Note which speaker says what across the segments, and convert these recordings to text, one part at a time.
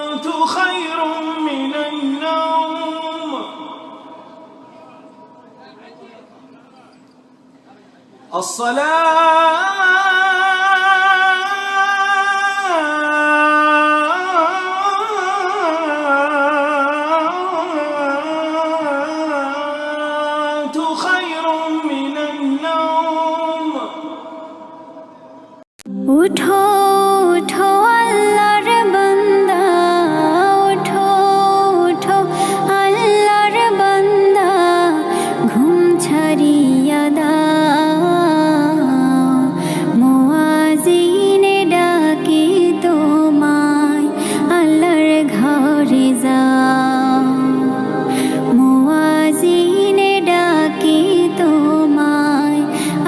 Speaker 1: الصلاة خير من النوم الصلاة خير من النوم
Speaker 2: উঠো উঠো আল্লাহর বান্দা, উঠো উঠো আল্লাহর বান্দা, ঘুম ছাড়িয়া দাও, মুয়াজ্জিনে ডাকে তোমায়, আল্লাহর ঘরে যাও, মুয়াজ্জিনে ডাকে তোমায়,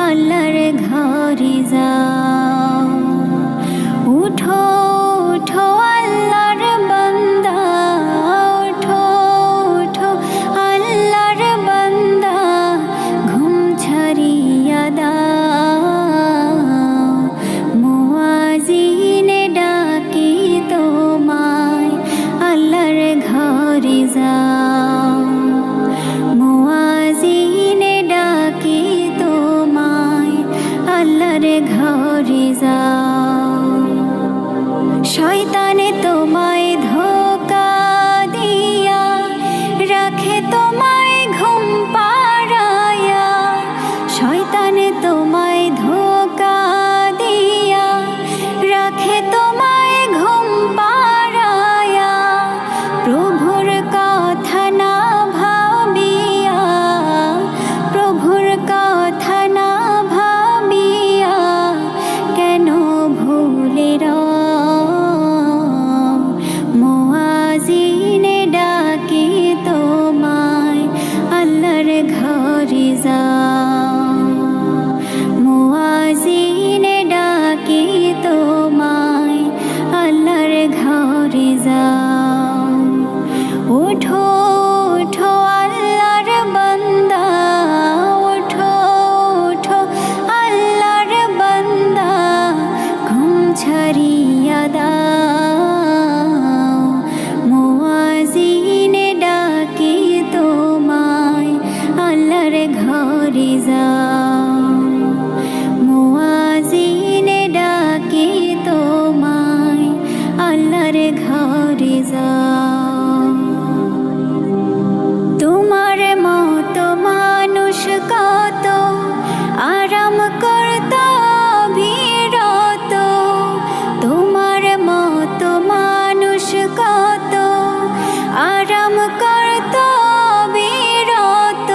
Speaker 2: আল্লাহর ঘরে যাও। উঠো উঠো আল্লাহর বান্দা, উঠো উঠো আল্লাহর বান্দা, ঘুম ছাড়িয়া দাও, মুয়াজ্জিনে ডাকে তোমায়, আল্লাহর ঘরে যাও, মুয়াজ্জিনে ডাকে তোমায়, আল্লাহর ঘরে যাও। শয়তানে তোমায় ধোঁকা দিয়া রাখে তোমায় ঘুম পাড়ায়া, শয়তানে তোমায় ধোঁকা দিয়া রাখে তোমায় ঘুম পাড়ায়া, প্রভুর কথা না ভাবিয়া, প্রভুর কথা না ভাবিয়া, কেন ভুলে মুয়াজ্জিনে ডাকে তোমায়, আল্লাহর ঘরে যাও, মুয়াজ্জিনে ডাকে তোমায়, আল্লাহর ঘরে যাও। উঠো উঠো আল্লাহর বান্দা, উঠো উঠো আল্লাহর বান্দা, ঘুম ছাড়িয়া দাও, মুয়াজ্জিনে ডাকে তোমায়, আল্লাহর ঘরে যাও, মুয়াজ্জিনে ডাকে তোমায়, আল্লাহর ঘরে যাও। তোমার মতো মানুষ কত আরাম করত বিরত, তোমার মতো মানুষ কত আরাম করত বিরত,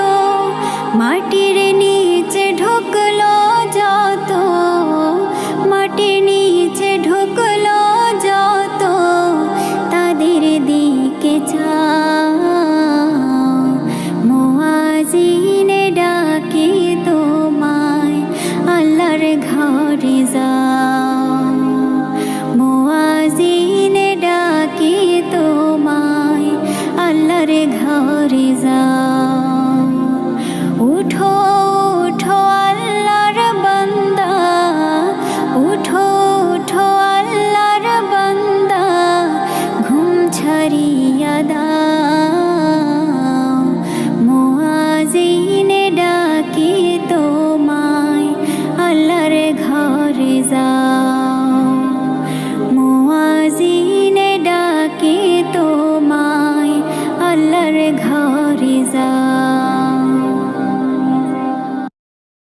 Speaker 2: মাটির নিচে ঢুকলো যত, মাটির নিচে ঢুকলো যত, তাদের দিকে চাও, মুয়াজ্জিনে ডাকে তোমায়, আল্লাহর ঘরে যাও, মুয়াজ্জিনে ডাকে তোমায়, আল্লাহর ঘরে যাও। উঠো উঠো আল্লাহর বান্দা, উঠো উঠো আল্লাহর বান্দা, ঘুম ছাড়িয়া দাও, মুয়াজ্জিনে ডাকে তোমায়, আল্লাহর ঘরে যাও, মুয়াজ্জিনে ডাকে তোমায়, আল্লাহর ঘরে যাও।